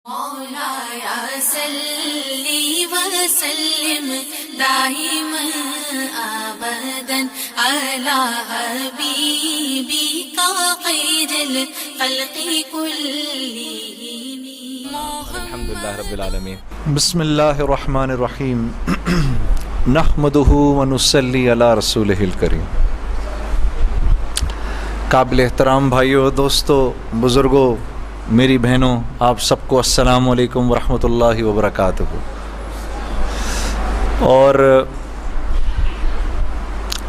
مولاي صلي وسلم دائما ابدا على حبيبك خير الخلق كلهم. الحمد لله رب العالمين. بسم اللہ الرحمن الرحیم نحمدہ ونصلی علی رسولہ الکریم. قابل احترام بھائیوں، دوستوں، بزرگوں، میری بہنوں، آپ سب کو السلام علیکم ورحمۃ اللہ وبرکاتہ. اور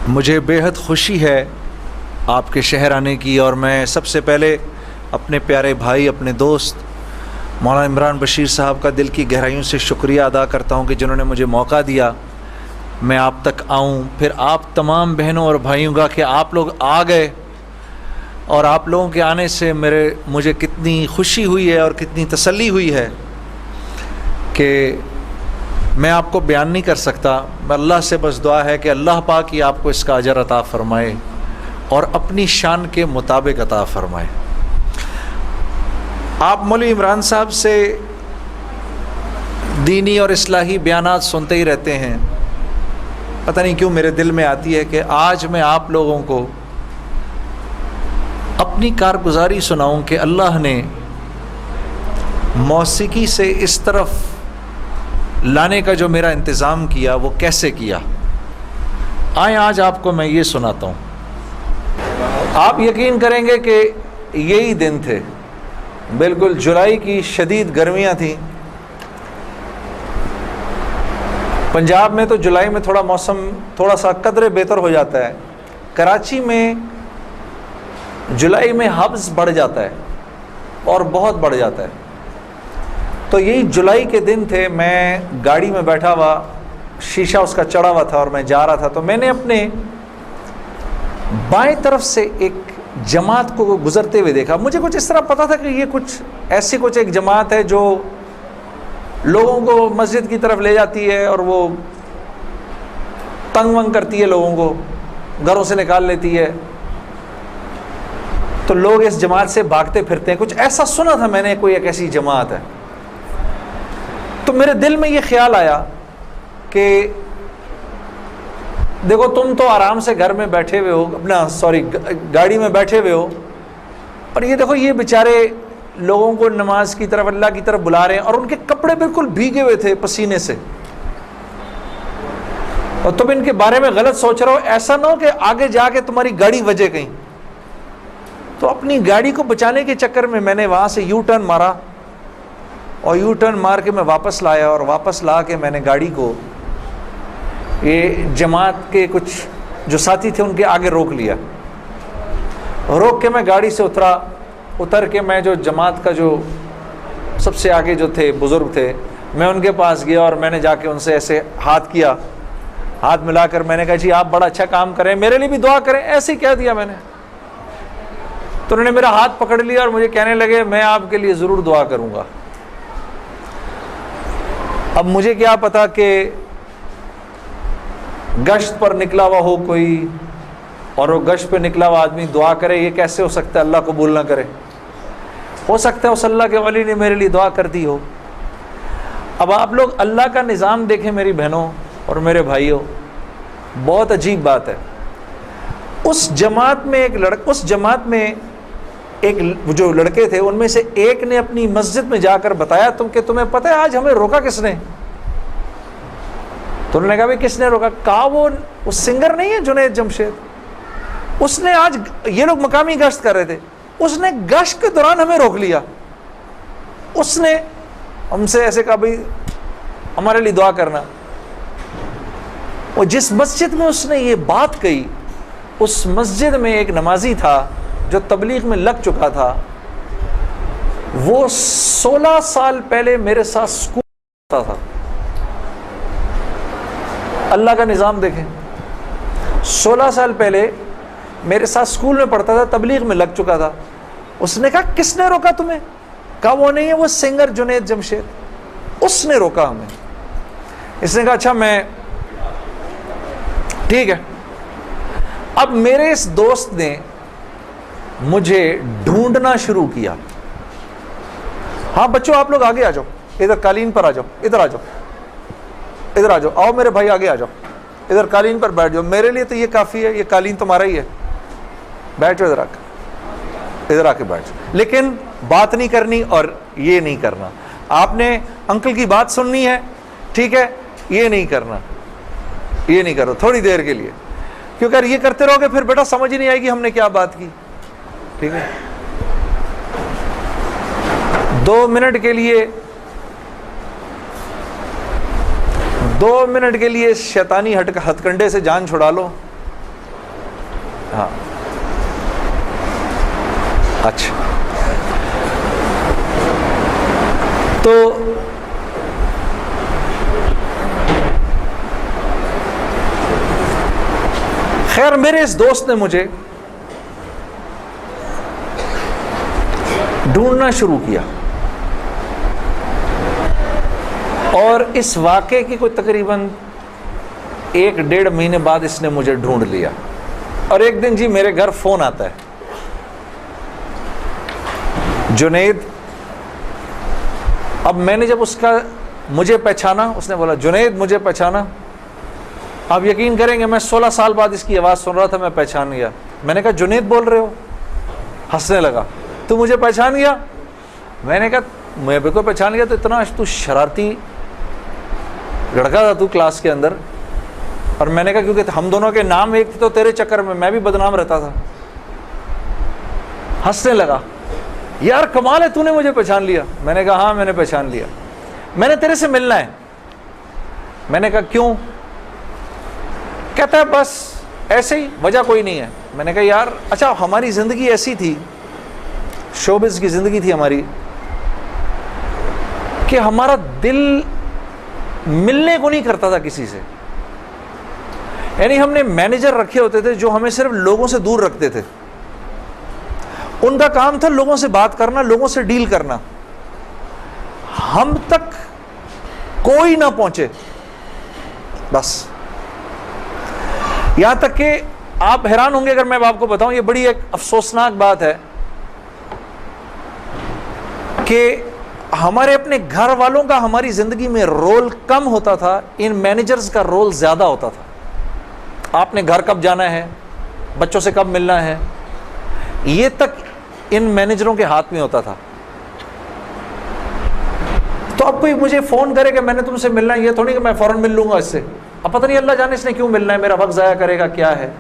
مجھے بے حد خوشی ہے آپ کے شہر آنے کی، اور میں سب سے پہلے اپنے پیارے بھائی، اپنے دوست مولانا عمران بشیر صاحب کا دل کی گہرائیوں سے شکریہ ادا کرتا ہوں کہ جنہوں نے مجھے موقع دیا میں آپ تک آؤں. پھر آپ تمام بہنوں اور بھائیوں کا کہ آپ لوگ آ گئے، اور آپ لوگوں کے آنے سے مجھے کتنی خوشی ہوئی ہے اور کتنی تسلی ہوئی ہے کہ میں آپ کو بیان نہیں کر سکتا. اللہ سے بس دعا ہے کہ اللہ پاک ہی آپ کو اس کا اجر عطا فرمائے اور اپنی شان کے مطابق عطا فرمائے. آپ مولوی عمران صاحب سے دینی اور اصلاحی بیانات سنتے ہی رہتے ہیں. پتہ نہیں کیوں میرے دل میں آتی ہے کہ آج میں آپ لوگوں کو اپنی کارگزاری سناؤں کہ اللہ نے موسیقی سے اس طرف لانے کا جو میرا انتظام کیا وہ کیسے کیا. آئیں آج آپ کو میں یہ سناتا ہوں. آپ یقین کریں گے کہ یہی دن تھے، بالکل جولائی کی شدید گرمیاں تھیں. پنجاب میں تو جولائی میں موسم تھوڑا سا قدرے بہتر ہو جاتا ہے. کراچی میں جولائی میں حبس بڑھ جاتا ہے اور بہت بڑھ جاتا ہے. تو یہی جولائی کے دن تھے، میں گاڑی میں بیٹھا ہوا، شیشہ اس کا چڑھا ہوا تھا اور میں جا رہا تھا. تو میں نے اپنے بائیں طرف سے ایک جماعت کو گزرتے ہوئے دیکھا. مجھے کچھ اس طرح پتا تھا کہ یہ کچھ ایک جماعت ہے جو لوگوں کو مسجد کی طرف لے جاتی ہے اور وہ تنگ ونگ کرتی ہے، لوگوں کو گھروں سے نکال لیتی ہے. تو لوگ اس جماعت سے بھاگتے پھرتے ہیں. کچھ ایسا سنا تھا میں نے، کوئی ایک ایسی جماعت ہے. تو میرے دل میں یہ خیال آیا کہ دیکھو تم تو آرام سے گھر میں بیٹھے ہوئے ہو، گاڑی میں بیٹھے ہوئے ہو، اور یہ دیکھو یہ بیچارے لوگوں کو نماز کی طرف، اللہ کی طرف بلا رہے ہیں، اور ان کے کپڑے بالکل بھیگے ہوئے تھے پسینے سے، اور تم ان کے بارے میں غلط سوچ رہے ہو. ایسا نہ ہو کہ آگے جا کے تمہاری گاڑی وجے کہیں. تو اپنی گاڑی کو بچانے کے چکر میں نے وہاں سے یو ٹرن مارا، اور یو ٹرن مار کے میں واپس لایا، اور واپس لا کے میں نے گاڑی کو یہ جماعت کے کچھ جو ساتھی تھے ان کے آگے روک لیا. روک کے میں گاڑی سے اتر کے میں جو جماعت کا جو سب سے آگے جو تھے بزرگ تھے، میں ان کے پاس گیا اور میں نے جا کے ان سے ایسے ہاتھ ملا کر میں نے کہا جی آپ بڑا اچھا کام کریں، میرے لیے بھی دعا کریں. ایسے ہی کہہ دیا میں نے. تو انہوں نے میرا ہاتھ پکڑ لیا اور مجھے کہنے لگے میں آپ کے لیے ضرور دعا کروں گا. اب مجھے کیا پتا کہ گشت پر نکلا ہوا ہو کوئی، اور وہ گشت پہ نکلا ہوا آدمی دعا کرے، یہ کیسے ہو سکتا ہے؟ اللہ قبول نہ کرے. ہو سکتا ہے اس اللہ کے ولی نے میرے لیے دعا کر دی ہو. اب آپ لوگ اللہ کا نظام دیکھیں میری بہنوں اور میرے بھائیوں، بہت عجیب بات ہے. اس جماعت میں ایک جو لڑکے تھے ان میں سے ایک نے اپنی مسجد میں جا کر بتایا کہ تمہیں پتہ ہے آج ہمیں روکا کس نے؟ تو انہوں نے کہا بھائی کس نے روکا؟ کہا وہ سنگر نہیں ہے جنید جمشید، اس نے آج، یہ لوگ مقامی گشت کر رہے تھے، اس نے گشت کے دوران ہمیں روک لیا. اس نے ہم سے ایسے کہا بھائی ہمارے لیے دعا کرنا. اور جس مسجد میں اس نے یہ بات کہی، اس مسجد میں ایک نمازی تھا جو تبلیغ میں لگ چکا تھا. وہ 16 سال پہلے میرے ساتھ سکول پڑھتا تھا. اللہ کا نظام دیکھیں، 16 سال پہلے میرے ساتھ سکول میں پڑھتا تھا، تبلیغ میں لگ چکا تھا. اس نے کہا کس نے روکا تمہیں؟ کہا وہ نہیں ہے، وہ سنگر جنید جمشید، اس نے روکا ہمیں. اس نے کہا اچھا میں ٹھیک ہے. اب میرے اس دوست نے مجھے ڈھونڈنا شروع کیا ہاں بچوں آپ لوگ آگے آ جاؤ, ادھر قالین پر آ جاؤ, ادھر آ جاؤ, ادھر آ جاؤ, آؤ میرے بھائی آگے آ جاؤ, ادھر قالین پر بیٹھ جاؤ, میرے لیے تو یہ کافی ہے, یہ قالین تمہارا ہی ہے, بیٹھو ادھر آ کے, ادھر آ کے بیٹھ جاؤ. لیکن بات نہیں کرنی اور یہ نہیں کرنا, آپ نے انکل کی بات سننی ہے, ٹھیک ہے, یہ نہیں کرنا, یہ نہیں کرو تھوڑی دیر کے لیے, کیونکہ اگر یہ کرتے رہو گے پھر بیٹا سمجھ ہی نہیں آئے گی ہم نے کیا بات کی, ٹھیک ہے. 2 منٹ کے لیے شیطانی ہتھ کنڈے سے جان چھڑا لو. ہاں اچھا, تو خیر میرے اس دوست نے مجھے ڈھونڈنا شروع کیا, اور اس واقعے کی کوئی تقریباً 1-1.5 مہینے بعد اس نے مجھے ڈھونڈ لیا. اور ایک دن جی میرے گھر فون آتا ہے, جنید. اب میں نے جب اس کا مجھے پہچانا, اس نے بولا جنید مجھے پہچانا. آپ یقین کریں گے میں 16 سال بعد اس کی آواز سن رہا تھا, میں پہچان گیا. میں نے کہا جنید بول رہے ہو؟ ہنسنے لگا, تو مجھے پہچان گیا؟ میں نے کہا میں بھی کو پہچان گیا, تو اتنا تو شرارتی لڑکا تھا تو کلاس کے اندر. اور میں نے کہا کیونکہ ہم دونوں کے نام ایک تھے تو تیرے چکر میں بھی بدنام رہتا تھا. ہنسنے لگا, یار کمال ہے تو نے مجھے پہچان لیا. میں نے کہا ہاں میں نے پہچان لیا, میں نے تیرے سے ملنا ہے. میں نے کہا کیوں؟ کہتا ہے بس ایسے ہی, وجہ کوئی نہیں ہے. میں نے کہا یار اچھا ہماری زندگی ایسی تھی, شوبز کی زندگی تھی ہماری, کہ ہمارا دل ملنے کو نہیں کرتا تھا کسی سے. یعنی ہم نے مینیجر رکھے ہوتے تھے جو ہمیں صرف لوگوں سے دور رکھتے تھے. ان کا کام تھا لوگوں سے بات کرنا, لوگوں سے ڈیل کرنا, ہم تک کوئی نہ پہنچے بس. یہاں تک کہ آپ حیران ہوں گے اگر میں آپ کو بتاؤں, یہ بڑی ایک افسوسناک بات ہے کہ ہمارے اپنے گھر والوں کا ہماری زندگی میں رول کم ہوتا تھا, ان مینیجرز کا رول زیادہ ہوتا تھا. آپ نے گھر کب جانا ہے, بچوں سے کب ملنا ہے, یہ تک ان مینیجروں کے ہاتھ میں ہوتا تھا. تو اب کوئی مجھے فون کرے کہ میں نے تم سے ملنا ہے, یہ تھوڑی کہ میں فوراً مل لوں گا اس سے. اب پتہ نہیں اللہ جانے اس نے کیوں ملنا ہے, میرا وقت ضائع کرے گا کیا ہے.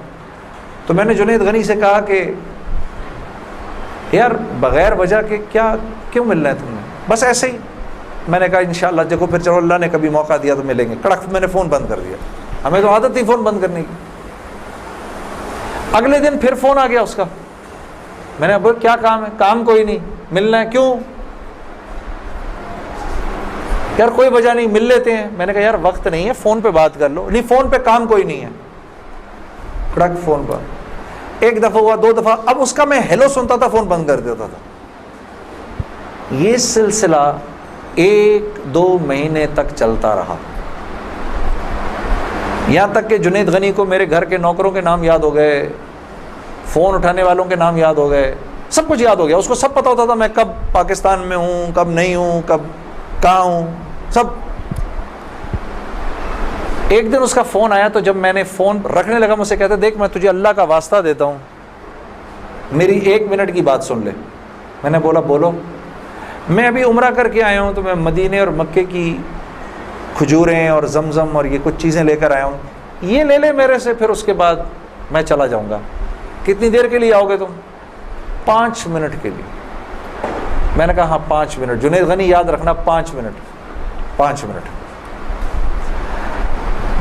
تو میں نے جنید غنی سے کہا کہ یار بغیر وجہ کے کیوں ملنا ہے تم نے, بس ایسے ہی. میں نے کہا انشاءاللہ دیکھو پھر چلو اللہ نے کبھی موقع دیا تو ملیں گے. کڑک میں نے فون بند کر دیا, ہمیں تو عادت تھی فون بند کرنے کی. اگلے دن پھر فون آ گیا اس کا. میں نے بولا کیا کام ہے؟ کام کوئی نہیں, ملنا ہے. کیوں؟ یار کوئی وجہ نہیں, مل لیتے ہیں. میں نے کہا یار وقت نہیں ہے, فون پہ بات کر لو. نہیں فون پہ کام کوئی نہیں ہے. کڑک فون پر. ایک دفعہ ہوا, 2 دفعہ, اب اس کا میں ہیلو سنتا تھا فون بند کر دیتا تھا. یہ سلسلہ 1-2 مہینے تک چلتا رہا, یہاں تک کہ جنید غنی کو میرے گھر کے نوکروں کے نام یاد ہو گئے, فون اٹھانے والوں کے نام یاد ہو گئے, سب کچھ یاد ہو گیا. اس کو سب پتا ہوتا تھا میں کب پاکستان میں ہوں, کب نہیں ہوں, کب کہاں ہوں, سب. ایک دن اس کا فون آیا, تو جب میں نے فون رکھنے لگا مجھ سے کہتا دیکھ میں تجھے اللہ کا واسطہ دیتا ہوں, میری 1 منٹ کی بات سن لے. میں نے بولا بولو. میں ابھی عمرہ کر کے آیا ہوں, تو میں مدینے اور مکے کی کھجوریں اور زمزم اور یہ کچھ چیزیں لے کر آیا ہوں, یہ لے لے میرے سے, پھر اس کے بعد میں چلا جاؤں گا. کتنی دیر کے لیے آؤ گے تم؟ 5 منٹ کے لیے. میں نے کہا ہاں 5 منٹ. جنید غنی یاد رکھنا 5 منٹ.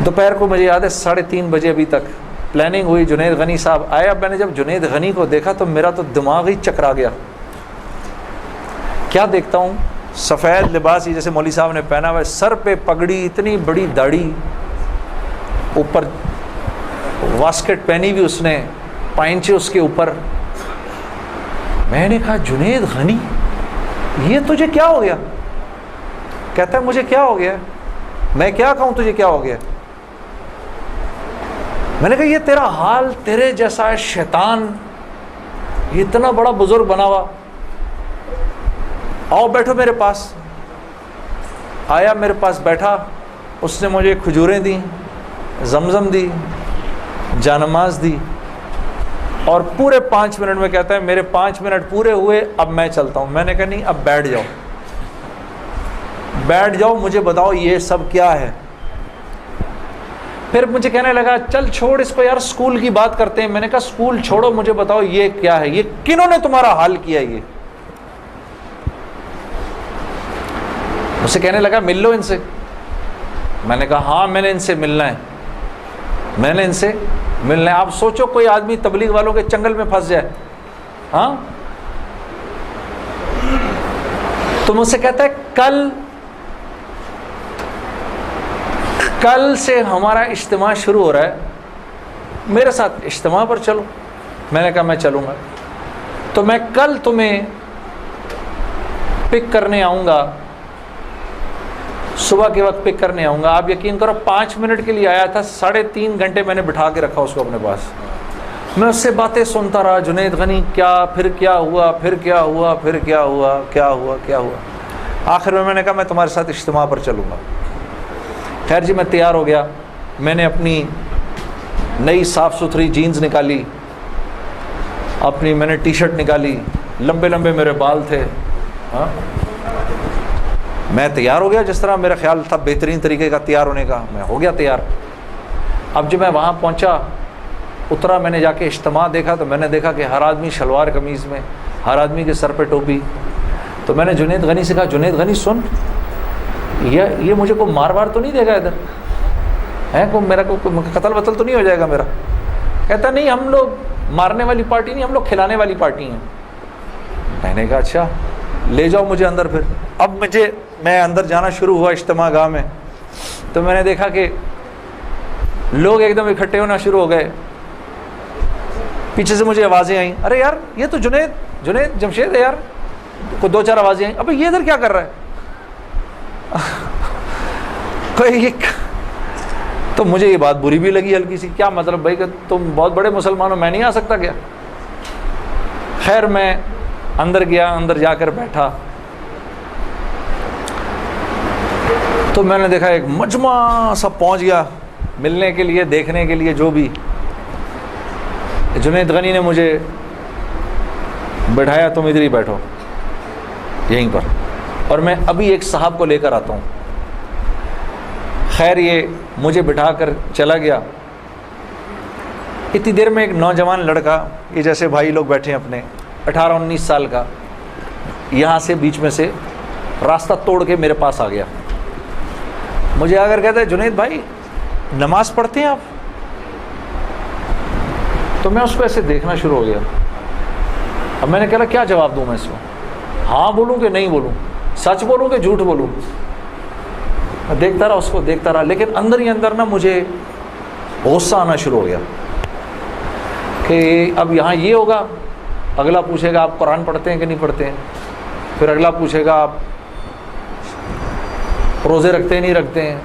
دوپہر کو مجھے یاد ہے 3:30 بجے ابھی تک پلاننگ ہوئی, جنید غنی صاحب آئے. اب میں نے جب جنید غنی کو دیکھا تو میرا تو دماغ ہی چکرا گیا. کیا دیکھتا ہوں, سفید لباس جیسے مولوی صاحب نے پہنا ہوا ہے, سر پہ پگڑی, اتنی بڑی داڑھی, اوپر واسکٹ پہنی ہوئی اس نے, پائنچے اس کے اوپر. میں نے کہا جنید غنی یہ تجھے کیا ہو گیا؟ کہتا ہے مجھے کیا ہو گیا؟ میں کیا کہوں تجھے کیا ہو گیا؟ میں نے کہا یہ تیرا حال تیرے جیسا ہے شیطان, یہ اتنا بڑا بزرگ بنا ہوا, آؤ بیٹھو میرے پاس. آیا میرے پاس بیٹھا, اس نے مجھے کھجوریں دیں, زمزم دی, جانماز دی, اور پورے 5 منٹ میں کہتا ہے میرے 5 منٹ پورے ہوئے, اب میں چلتا ہوں. میں نے کہا نہیں, اب بیٹھ جاؤ, بیٹھ جاؤ, مجھے بتاؤ یہ سب کیا ہے. پھر مجھے کہنے لگا چل چھوڑ اس کو یار, اسکول کی بات کرتے ہیں. میں نے کہا اسکول چھوڑو, مجھے بتاؤ یہ کیا ہے, یہ کنہوں نے تمہارا حال کیا. یہ مجھ سے کہنے لگا مل لو ان سے. میں نے کہا ہاں میں نے ان سے ملنا ہے, میں نے ان سے ملنا ہے. آپ سوچو کوئی آدمی تبلیغ والوں کے چنگل میں پھنس جائے, ہاں. تو مجھ سے کہتا ہے کل سے ہمارا اجتماع شروع ہو رہا ہے, میرے ساتھ اجتماع پر چلو. میں نے کہا میں چلوں گا. تو میں کل تمہیں پک کرنے آؤں گا, صبح کے وقت پک کرنے آؤں گا. آپ یقین کرو 5 منٹ کے لیے آیا تھا, 3.5 گھنٹے میں نے بٹھا کے رکھا اس کو اپنے پاس. میں اس سے باتیں سنتا رہا, جنید غنی کیا, پھر کیا ہوا, پھر کیا ہوا, پھر کیا ہوا, کیا ہوا, کیا ہوا. آخر میں نے کہا میں تمہارے ساتھ اجتماع پر چلوں گا. خیر جی میں تیار ہو گیا. میں نے اپنی نئی صاف ستھری جینز نکالی, اپنی میں نے ٹی شرٹ نکالی, لمبے لمبے میرے بال تھے, ہاں. میں تیار ہو گیا جس طرح میرا خیال تھا بہترین طریقے کا تیار ہونے کا, میں ہو گیا تیار. اب جب میں وہاں پہنچا, اترا, میں نے جا کے اجتماع دیکھا تو میں نے دیکھا کہ ہر آدمی شلوار قمیض میں, ہر آدمی کے سر پہ ٹوپی. تو میں نے جنید غنی سے کہا جنید غنی سن, یہ مجھے کو مار تو نہیں دے گا ادھر ہے, کو میرا کو قتل وتل تو نہیں ہو جائے گا میرا. کہتا نہیں ہم لوگ مارنے والی پارٹی نہیں, ہم لوگ کھلانے والی پارٹی ہیں. میں نے کہا اچھا لے جاؤ مجھے اندر. پھر اب میں اندر جانا شروع ہوا اجتماع گاہ میں, تو میں نے دیکھا کہ لوگ ایک دم اکٹھے ہونا شروع ہو گئے. پیچھے سے مجھے آوازیں آئیں, ارے یار یہ تو جنید جمشید ہے یار. کو 2-4 آوازیں آئیں, ابھی یہ ادھر کیا کر رہا ہے. تو مجھے یہ بات بری بھی لگی ہلکی سی, کیا مطلب بھائی کہ تم بہت بڑے مسلمان ہو, میں نہیں آ سکتا کیا. خیر میں اندر گیا, اندر جا کر بیٹھا تو میں نے دیکھا ایک مجمع سب پہنچ گیا ملنے کے لیے, دیکھنے کے لیے. جو بھی جنید غنی نے مجھے بٹھایا, تم ادھر ہی بیٹھو یہیں پر, اور میں ابھی ایک صاحب کو لے کر آتا ہوں. خیر یہ مجھے بٹھا کر چلا گیا. اتنی دیر میں ایک نوجوان لڑکا, یہ جیسے بھائی لوگ بیٹھے ہیں اپنے, 18-19 سال کا, یہاں سے بیچ میں سے راستہ توڑ کے میرے پاس آ گیا. مجھے آ کر کہتا ہے جنید بھائی نماز پڑھتے ہیں آپ. تو میں اس کو ایسے دیکھنا شروع ہو گیا. اب میں نے کہا کیا جواب دوں میں اس کو, ہاں بولوں کہ نہیں بولوں, سچ بولوں کہ جھوٹ بولوں. دیکھتا رہا اس کو, دیکھتا رہا, لیکن اندر ہی اندر نا مجھے غصہ آنا شروع ہو گیا کہ اب یہاں یہ ہوگا, اگلا پوچھے گا آپ قرآن پڑھتے ہیں کہ نہیں پڑھتے ہیں, پھر اگلا پوچھے گا آپ روزے رکھتے ہیں نہیں رکھتے ہیں,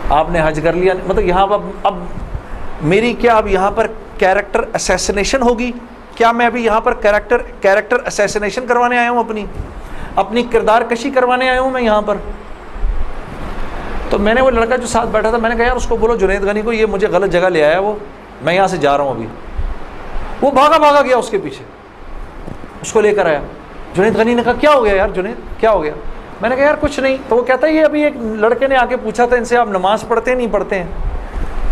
آپ نے حج کر لیا. مطلب یہاں اب میری کیا اب یہاں پر کیریکٹر اسیسنیشن ہوگی کیا؟ میں ابھی یہاں پر کیریکٹر اسیسنیشن کروانے آیا ہوں, اپنی کردار کشی کروانے آیا ہوں میں یہاں پر. تو میں نے وہ لڑکا جو ساتھ بیٹھا تھا, میں نے کہا یار اس کو بولو جنید غنی کو یہ مجھے غلط جگہ لے آیا, وہ میں یہاں سے جا رہا ہوں ابھی. وہ بھاگا گیا اس کے پیچھے, اس کو لے کر آیا. جنید غنی نے کہا کیا ہو گیا یار جنید, کیا ہو گیا؟ میں نے کہا یار کچھ نہیں. تو وہ کہتا ہے یہ ابھی ایک لڑکے نے آ کے پوچھا تھا ان سے آپ نماز پڑھتے ہیں نہیں پڑھتے ہیں.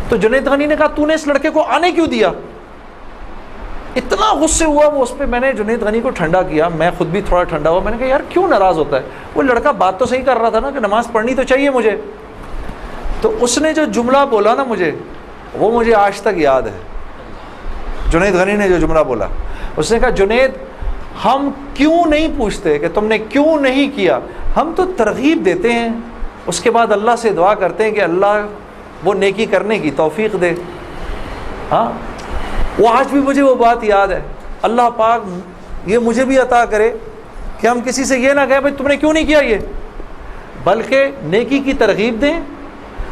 تو جنید غنی نے کہا تو نے اس لڑکے کو آنے کیوں دیا؟ اتنا غصے ہوا وہ اس پہ. میں نے جنید غنی کو ٹھنڈا کیا, میں خود بھی تھوڑا ٹھنڈا ہوا. میں نے کہا یار کیوں ناراض ہوتا ہے, وہ لڑکا بات تو صحیح کر رہا تھا نا کہ نماز پڑھنی تو چاہیے مجھے. تو اس نے جو جملہ بولا نا مجھے, وہ مجھے آج تک یاد ہے. جنید غنی نے جو جملہ بولا, اس نے کہا جنید ہم کیوں نہیں پوچھتے کہ تم نے کیوں نہیں کیا, ہم تو ترغیب دیتے ہیں, اس کے بعد اللہ سے دعا کرتے ہیں کہ اللہ وہ نیکی کرنے کی توفیق دے. ہاں وہ آج بھی مجھے وہ بات یاد ہے. اللہ پاک یہ مجھے بھی عطا کرے کہ ہم کسی سے یہ نہ کہیں بھائی تم نے کیوں نہیں کیا یہ, بلکہ نیکی کی ترغیب دیں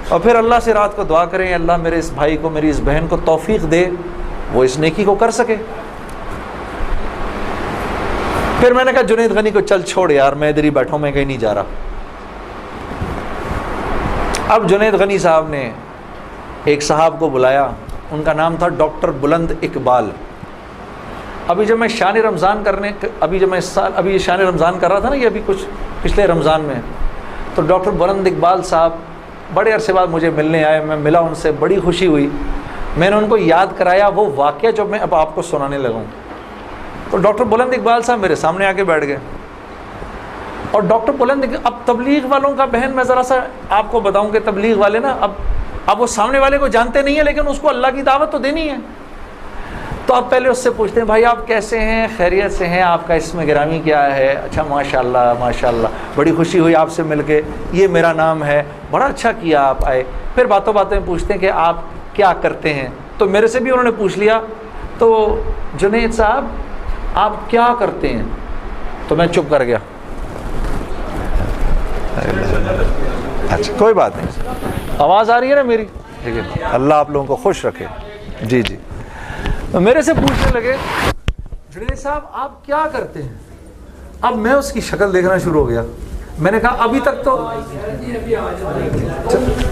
اور پھر اللہ سے رات کو دعا کریں اللہ میرے اس بھائی کو, میری اس بہن کو توفیق دے وہ اس نیکی کو کر سکے. پھر میں نے کہا جنید غنی کو چل چھوڑ یار، میں ادھر ہی بیٹھا ہوں، میں کہیں نہیں جا رہا. اب جنید غنی صاحب نے ایک صاحب کو بلایا، ان کا نام تھا ڈاکٹر بلند اقبال. ابھی جب میں شان رمضان ابھی شان رمضان کر رہا تھا نا، یہ ابھی کچھ پچھلے رمضان میں، تو ڈاکٹر بلند اقبال صاحب بڑے عرصے بعد مجھے ملنے آئے. میں ملا ان سے، بڑی خوشی ہوئی. میں نے ان کو یاد کرایا وہ واقعہ جو میں اب آپ کو سنانے لگا ہوں. تو ڈاکٹر بلند اقبال صاحب میرے سامنے آ کے بیٹھ گئے. اور ڈاکٹر بلند، اب تبلیغ والوں کا بہن میں ذرا سا آپ کو بتاؤں کہ تبلیغ والے نا اب وہ سامنے والے کو جانتے نہیں ہیں، لیکن اس کو اللہ کی دعوت تو دینی ہے. تو آپ پہلے اس سے پوچھتے ہیں بھائی آپ کیسے ہیں، خیریت سے ہیں، آپ کا اسم گرامی کیا ہے؟ اچھا ماشاء اللہ ماشاء اللہ، بڑی خوشی ہوئی آپ سے مل کے، یہ میرا نام ہے، بڑا اچھا کیا آپ آئے. پھر باتوں باتوں میں پوچھتے ہیں کہ آپ کیا کرتے ہیں. تو میرے سے بھی انہوں نے پوچھ لیا، تو جنید صاحب آپ کیا کرتے ہیں؟ تو میں چپ کر گیا. اچھا کوئی بات نہیں، آواز آ رہی ہے نا میری؟ ٹھیک ہے، اللہ آپ لوگوں کو خوش رکھے. جی جی. میرے سے پوچھنے لگے جنید صاحب آپ کیا کرتے ہیں؟ اب میں اس کی شکل دیکھنا شروع ہو گیا. میں نے کہا ابھی تک تو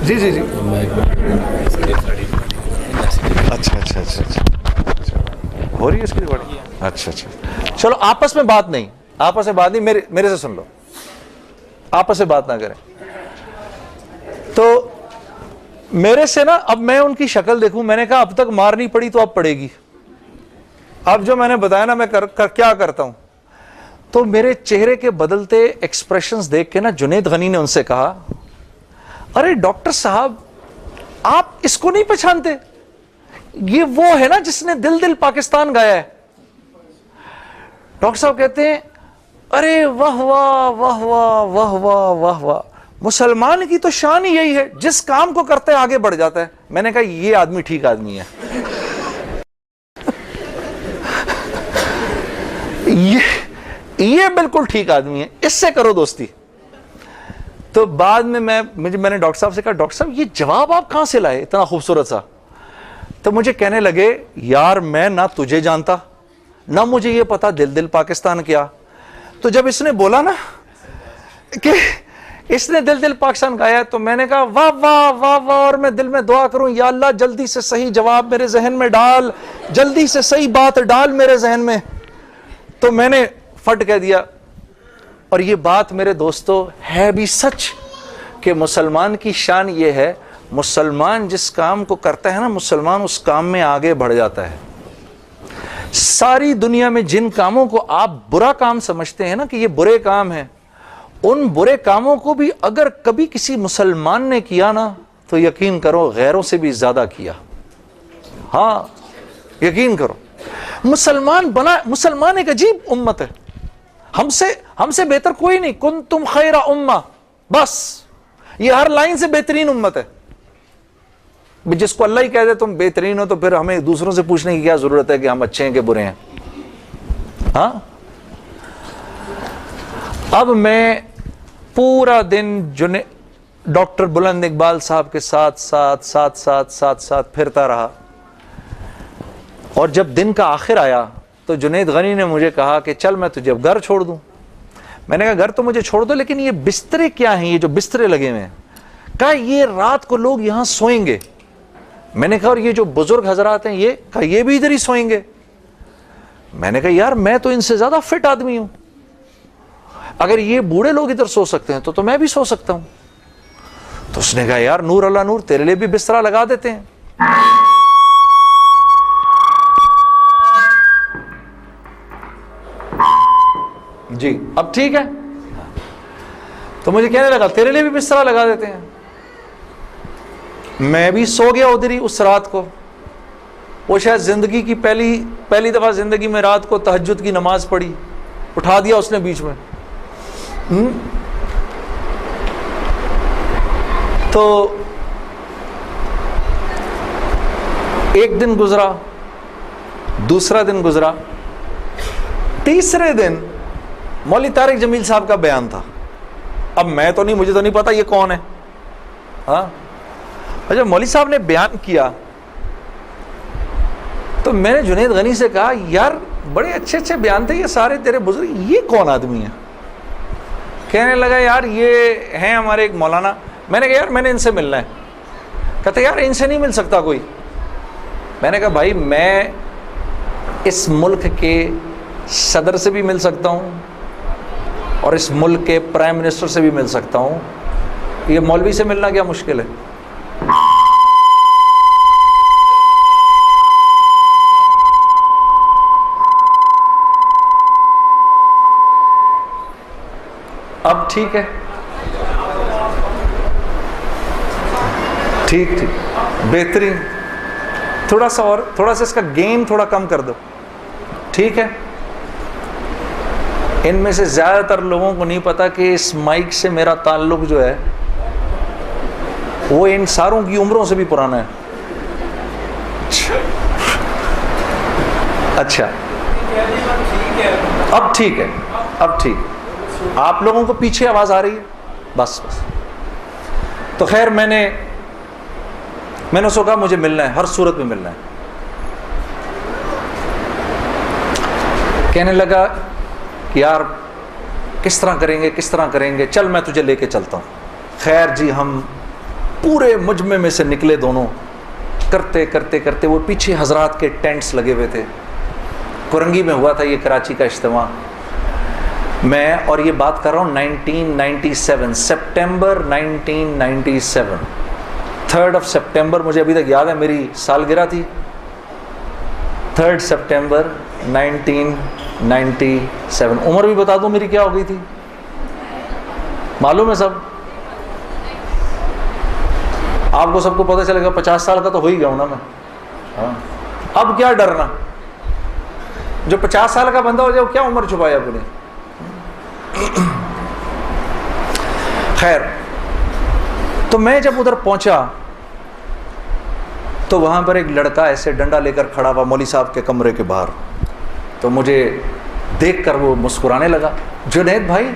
جی جی جی اچھا اچھا اچھا اچھا ہو رہی ہے اس کی ریکارڈنگ. اچھا اچھا چلو آپس میں بات نہیں، میرے سے سن لو، آپس میں بات نہ کریں. تو میرے سے نا اب میں ان کی شکل دیکھوں، میں نے کہا اب تک مار نہیں پڑی تو اب پڑے گی. اب جو میں نے بتایا نا میں کیا کرتا ہوں، تو میرے چہرے کے بدلتے ایکسپریشنز دیکھ کے نا جنید غنی نے ان سے کہا ارے ڈاکٹر صاحب آپ اس کو نہیں پہچانتے؟ یہ وہ ہے نا جس نے دل دل پاکستان گایا ہے. ڈاکٹر صاحب کہتے ہیں ارے واہ واہ واہ واہ واہ واہ واہ واہ، مسلمان کی تو شان ہی یہی ہے، جس کام کو کرتے آگے بڑھ جاتا ہے. میں نے کہا یہ آدمی ٹھیک آدمی ہے، یہ بالکل ٹھیک آدمی ہے، اس سے کرو دوستی. تو بعد میں میں نے ڈاکٹر صاحب سے کہا ڈاکٹر صاحب یہ جواب آپ کہاں سے لائے اتنا خوبصورت سا؟ تو مجھے کہنے لگے یار میں نہ تجھے جانتا نہ مجھے یہ پتا دل دل پاکستان کیا. تو جب اس نے بولا نا کہ اس نے دل دل پاکستان گایا تو میں نے کہا واہ واہ واہ واہ، اور میں دل میں دعا کروں یا اللہ جلدی سے صحیح جواب میرے ذہن میں ڈال، جلدی سے صحیح بات ڈال میرے ذہن میں. تو میں نے فٹ کہہ دیا. اور یہ بات میرے دوستو ہے بھی سچ کہ مسلمان کی شان یہ ہے، مسلمان جس کام کو کرتا ہے نا مسلمان اس کام میں آگے بڑھ جاتا ہے. ساری دنیا میں جن کاموں کو آپ برا کام سمجھتے ہیں نا کہ یہ برے کام ہیں، ان برے کاموں کو بھی اگر کبھی کسی مسلمان نے کیا نا تو یقین کرو غیروں سے بھی زیادہ کیا. ہاں یقین کرو، مسلمان ایک عجیب امت ہے، ہم سے بہتر کوئی نہیں. کنتم خیر امہ، بس یہ ہر لائن سے بہترین امت ہے. جس کو اللہ ہی کہہ دے تم بہترین ہو تو پھر ہمیں دوسروں سے پوچھنے کی کیا ضرورت ہے کہ ہم اچھے ہیں کہ برے ہیں. ہاں اب میں پورا دن ڈاکٹر بلند اقبال صاحب کے ساتھ پھرتا رہا. اور جب دن کا آخر آیا تو جنید غنی نے مجھے کہا کہ چل میں تجھے اب گھر چھوڑ دوں. میں نے کہا گھر تو مجھے چھوڑ دو، لیکن یہ بسترے کیا ہیں، یہ جو بسترے لگے ہوئے ہیں؟ کہا یہ رات کو لوگ یہاں سوئیں گے. میں نے کہا اور یہ جو بزرگ حضرات ہیں یہ بھی ادھر ہی سوئیں گے. میں نے کہا یار میں تو ان سے زیادہ فٹ آدمی ہوں، اگر یہ بوڑھے لوگ ادھر سو سکتے ہیں تو میں بھی سو سکتا ہوں. تو اس نے کہا یار نور اللہ نور، تیرے لیے بھی بسترا لگا دیتے ہیں. جی اب ٹھیک ہے. تو مجھے کہنے لگا تیرے لیے بھی بسترا لگا دیتے ہیں. میں بھی سو گیا ادھر ہی اس رات کو. وہ شاید زندگی کی پہلی دفعہ زندگی میں رات کو تہجد کی نماز پڑھی، اٹھا دیا اس نے بیچ میں. تو ایک دن گزرا، دوسرا دن گزرا، تیسرے دن مولوی طارق جمیل صاحب کا بیان تھا. اب مجھے تو نہیں پتا یہ کون ہے. ہاں جب مولوی صاحب نے بیان کیا تو میں نے جنید غنی سے کہا یار بڑے اچھے اچھے بیان تھے یہ سارے تیرے بزرگ, یہ کون آدمی ہے؟ کہنے لگا یار یہ ہیں ہمارے ایک مولانا. میں نے کہا یار میں نے ان سے ملنا ہے. کہتے یار ان سے نہیں مل سکتا کوئی. میں نے کہا بھائی میں اس ملک کے صدر سے بھی مل سکتا ہوں اور اس ملک کے پرائم منسٹر سے بھی مل سکتا ہوں, یہ مولوی سے ملنا کیا مشکل ہے؟ اب ٹھیک ہے, ٹھیک ٹھیک بہترین, تھوڑا سا اور تھوڑا سا اس کا گیم تھوڑا کم کر دو. ٹھیک ہے. ان میں سے زیادہ تر لوگوں کو نہیں پتا کہ اس مائک سے میرا تعلق جو ہے وہ ان ساروں کی عمروں سے بھی پرانا ہے. اچھا اب ٹھیک ہے, اب ٹھیک. آپ لوگوں کو پیچھے آواز آ رہی ہے؟ بس بس. تو خیر میں نے اس کو کہا مجھے ملنا ہے, ہر صورت میں ملنا ہے. کہنے لگا یار کس طرح کریں گے, چل میں تجھے لے کے چلتا ہوں. خیر جی ہم پورے مجمع میں سے نکلے دونوں, کرتے وہ پیچھے حضرات کے ٹینٹس لگے ہوئے تھے. کرنگی میں ہوا تھا یہ کراچی کا اجتماع. میں اور یہ بات کر رہا ہوں 1997 سپٹمبر 1997 3rd of سپٹمبر, مجھے ابھی تک یاد ہے میری سالگرہ تھی 3rd سپٹمبر 1997. عمر بھی بتا دوں میری کیا ہو گئی تھی, معلوم ہے سب آپ کو, سب کو پتہ چلے گا. 50 سال کا تو ہو ہی گیا ہوں نا میں. اب کیا ڈرنا, جو 50 سال کا بندہ ہو جائے وہ کیا عمر چھپایا اپنے. خیر تو میں جب ادھر پہنچا تو وہاں پر ایک لڑکا ایسے ڈنڈا لے کر کھڑا ہوا مولوی صاحب کے کمرے کے باہر. تو مجھے دیکھ کر وہ مسکرانے لگا, جنید بھائی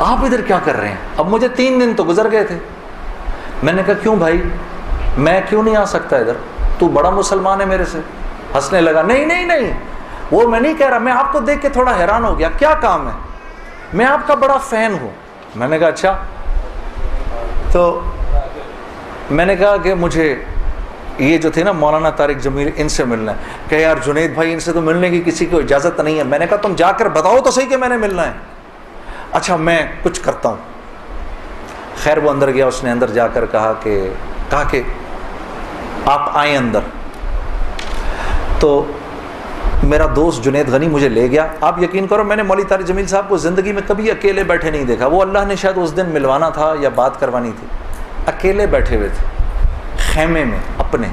آپ ادھر کیا کر رہے ہیں؟ اب مجھے 3 دن تو گزر گئے تھے. میں نے کہا کیوں بھائی, میں کیوں نہیں آ سکتا ادھر, تو بڑا مسلمان ہے میرے سے. ہنسنے لگا, نہیں وہ میں نہیں کہہ رہا, میں آپ کو دیکھ کے تھوڑا حیران ہو گیا, کیا کام ہے؟ میں آپ کا بڑا فین ہوں. میں نے کہا اچھا. تو میں نے کہا کہ مجھے یہ جو تھے نا مولانا طارق جمیل, ان سے ملنا ہے. کہ یار جنید بھائی ان سے تو ملنے کی کسی کو اجازت نہیں ہے. میں نے کہا تم جا کر بتاؤ تو صحیح کہ میں نے ملنا ہے. اچھا میں کچھ کرتا ہوں. خیر وہ اندر گیا, اس نے اندر جا کر کہا کہ آپ آئیں اندر. تو میرا دوست جنید غنی مجھے لے گیا. آپ یقین کرو میں نے مولوی طارق جمیل صاحب کو زندگی میں کبھی اکیلے بیٹھے نہیں دیکھا. وہ اللہ نے شاید اس دن ملوانا تھا یا بات کروانی تھی, اکیلے بیٹھے ہوئے تھے خیمے میں اپنے.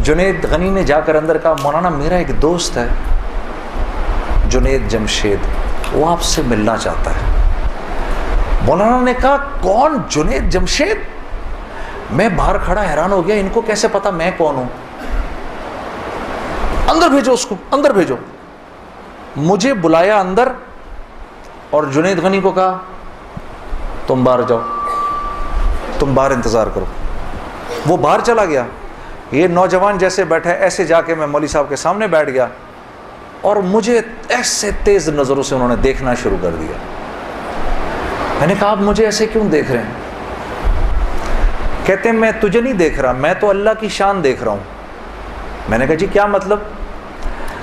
جنید غنی نے جا کر اندر کہا مولانا میرا ایک دوست ہے جنید جمشید, وہ آپ سے ملنا چاہتا ہے. مولانا نے کہا کون جنید جمشید؟ میں باہر کھڑا حیران ہو گیا, ان کو کیسے پتا میں کون ہوں؟ اندر بھیجو اس کو, اندر بھیجو. مجھے بلایا اندر اور جنید غنی کو کہا تم باہر جاؤ, تم باہر انتظار کرو. وہ باہر چلا گیا. یہ نوجوان جیسے بیٹھا ہے ایسے جا کے میں مولوی صاحب کے سامنے بیٹھ گیا اور مجھے ایسے تیز نظروں سے انہوں نے دیکھنا شروع کر دیا. میں نے کہا آپ مجھے ایسے کیوں دیکھ رہے ہیں؟ کہتے ہیں میں تجھے نہیں دیکھ رہا, میں تو اللہ کی شان دیکھ رہا ہوں. میں نے کہا جی کیا مطلب؟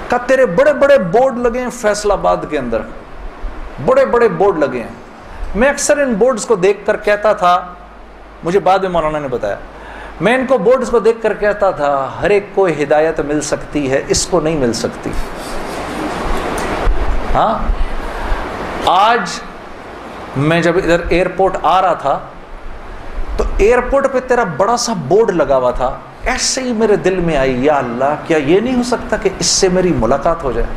کہا تیرے بڑے بڑے بورڈ لگے ہیں فیصل آباد کے اندر, بڑے بڑے بورڈ لگے ہیں. میں اکثر ان بورڈز کو دیکھ کر کہتا تھا, مجھے بعد میں مولانا نے بتایا, میں ان کو بورڈز کو دیکھ کر کہتا تھا ہر ایک کو ہدایت مل سکتی ہے, اس کو نہیں مل سکتی. ہاں آج میں جب ادھر ایئرپورٹ آ رہا تھا تو ایئرپورٹ پہ تیرا بڑا سا بورڈ لگا ہوا تھا, ایسے ہی میرے دل میں آئی یا اللہ کیا یہ نہیں ہو سکتا کہ اس سے میری ملاقات ہو جائے,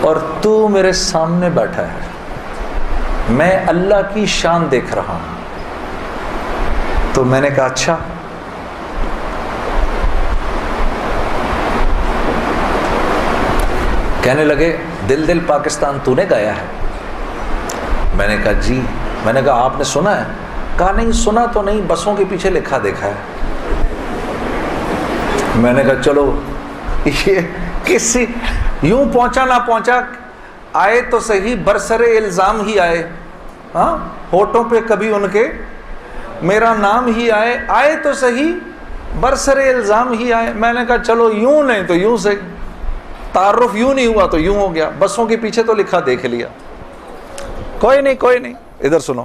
اور تو میرے سامنے بیٹھا ہے, میں اللہ کی شان دیکھ رہا ہوں. تو میں نے کہا اچھا. کہنے لگے دل پاکستان تو نے گایا ہے؟ میں نے کہا جی. میں نے کہا آپ نے سنا ہے؟ کہا نہیں سنا تو نہیں, بسوں کے پیچھے لکھا دیکھا ہے. میں نے کہا چلو یہ کسی یوں پہنچا نہ پہنچا، آئے تو صحیح برسر الزام ہی آئے، ہاں ہونٹوں پہ کبھی ان کے میرا نام ہی آئے، آئے تو صحیح برسر الزام ہی آئے۔ میں نے کہا چلو یوں نہیں تو یوں سے، تعارف یوں نہیں ہوا تو یوں ہو گیا، بسوں کے پیچھے تو لکھا دیکھ لیا، کوئی نہیں کوئی نہیں۔ ادھر سنو،